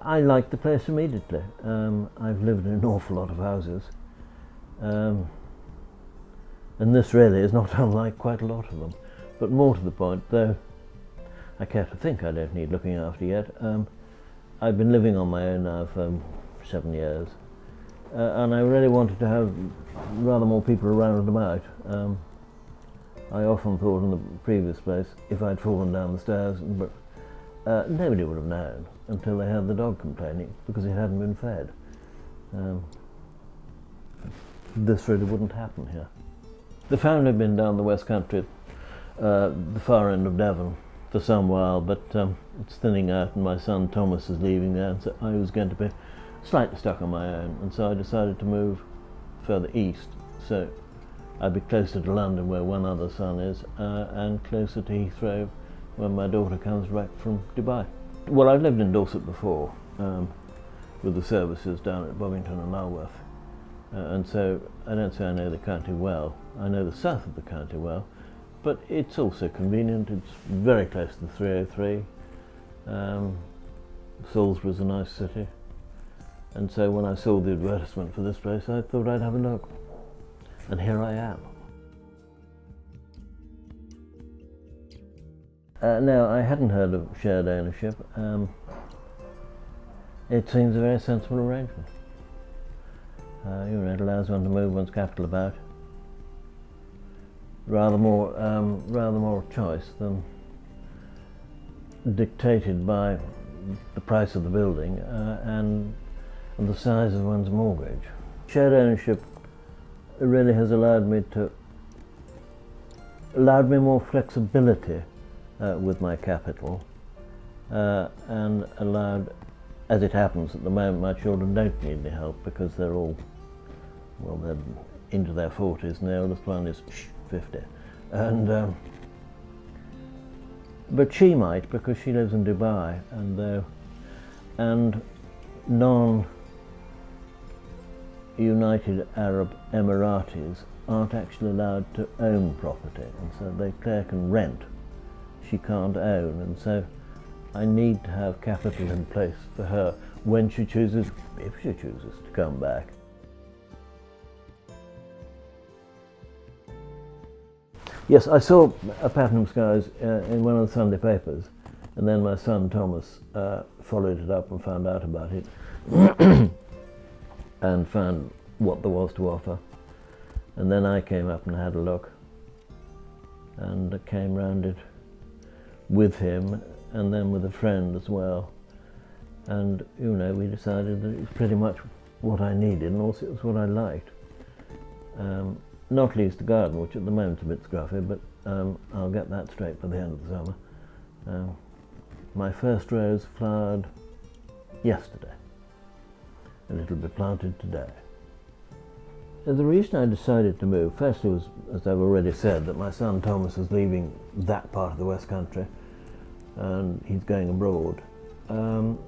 I like the place immediately. I've lived in an awful lot of houses, and this really is not unlike quite a lot of them. But more to the point, though I care to think I don't need looking after yet, I've been living on my own now for 7 years, and I really wanted to have rather more people around and about. I often thought in the previous place, if I'd fallen down the stairs, but nobody would have known until they heard the dog complaining because it hadn't been fed. This really wouldn't happen here. The family have been down the West Country, the far end of Devon, for some while, but it's thinning out and my son Thomas is leaving there, and so I was going to be slightly stuck on my own, and so I decided to move further east, so I'd be closer to London where one other son is, and closer to Heathrow when my daughter comes back from Dubai. Well, I've lived in Dorset before, with the services down at Bovington and Lulworth, and so I don't say I know the county well. I know the south of the county well, but it's also convenient. It's very close to the 303. Salisbury's a nice city, and so when I saw the advertisement for this place, I thought I'd have a look, and here I am. Now, I hadn't heard of shared ownership. It seems a very sensible arrangement. It allows one to move one's capital about. Rather more choice than dictated by the price of the building and the size of one's mortgage. Shared ownership really has allowed me more flexibility with my capital, and allowed, as it happens at the moment, my children don't need any help because they're all, well, they're into their 40s, and the oldest one is 50. And but she might, because she lives in Dubai, and non-United Arab Emiratis aren't actually allowed to own property, and so Claire can rent. She can't own, and so I need to have capital in place for her when she chooses, if she chooses, to come back. Yes, I saw a Platinum Skies in one of the Sunday papers, and then my son Thomas followed it up and found out about it and found what there was to offer. And then I came up and had a look and came round it with him and then with a friend as well. And we decided that it was pretty much what I needed, and also it was what I liked. Not least the garden, which at the moment's a bit scruffy, but I'll get that straight by the end of the summer. My first rose flowered yesterday, and it'll be planted today. The reason I decided to move, firstly, was, as I've already said, that my son Thomas is leaving that part of the West Country, and he's going abroad. And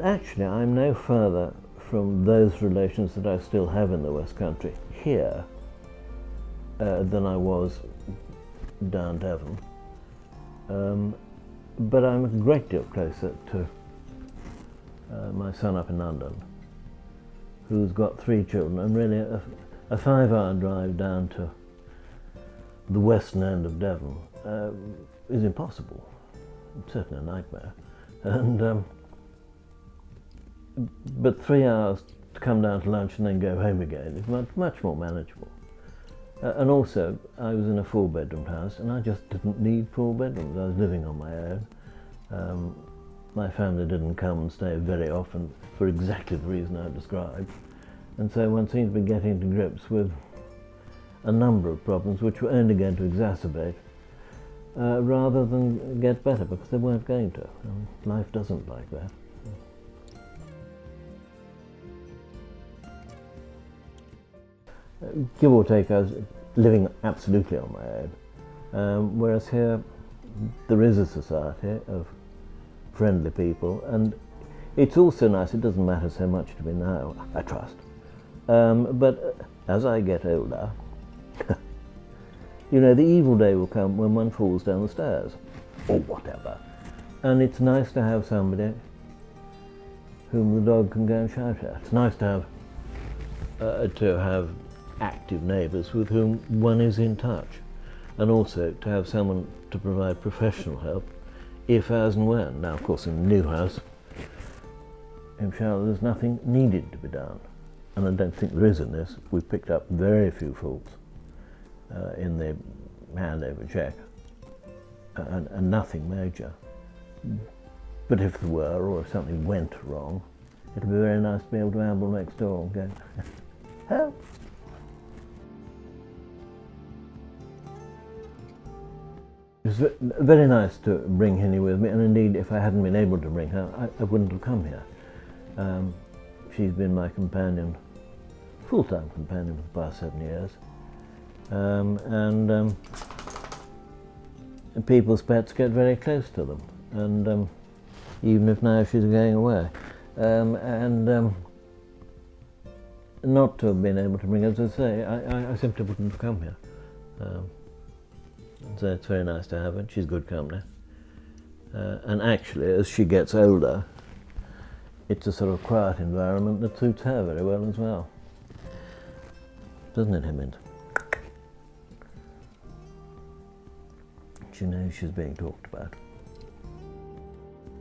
actually, I'm no further from those relations that I still have in the West Country here than I was down Devon. But I'm a great deal closer to my son up in London, who's got 3 children, and really a 5-hour drive down to the western end of Devon is impossible. It's certainly a nightmare. And but 3 hours to come down to lunch and then go home again is much more manageable. And also, I was in a 4-bedroom house, and I just didn't need 4 bedrooms. I was living on my own. My family didn't come and stay very often for exactly the reason I described. And so one seemed to be getting to grips with a number of problems which were only going to exacerbate rather than get better, because they weren't going to. Life doesn't like that. Give or take, I was living absolutely on my own, whereas here there is a society of friendly people, and it's also nice. It doesn't matter so much to me now, I trust, but as I get older, the evil day will come when one falls down the stairs or whatever, and it's nice to have somebody whom the dog can go and shout at. It's nice to have active neighbours with whom one is in touch, and also to have someone to provide professional help if, as and when. Now, of course, in the new house in Charlotte, there's nothing needed to be done, and I don't think there is in this. We've picked up very few faults in the handover check, and nothing major. But if there were, or if something went wrong, it'd be very nice to be able to amble next door and go, help! It was very nice to bring Hinney with me, and indeed, if I hadn't been able to bring her, I wouldn't have come here. She's been my companion, full-time companion for the past 7 years. People's pets get very close to them, and even if now she's going away. Not to have been able to bring her, as I say, I simply wouldn't have come here. So it's very nice to have her. She's good company. And actually, as she gets older, it's a sort of quiet environment that suits her very well as well. Doesn't it, Himmins? She knows she's being talked about.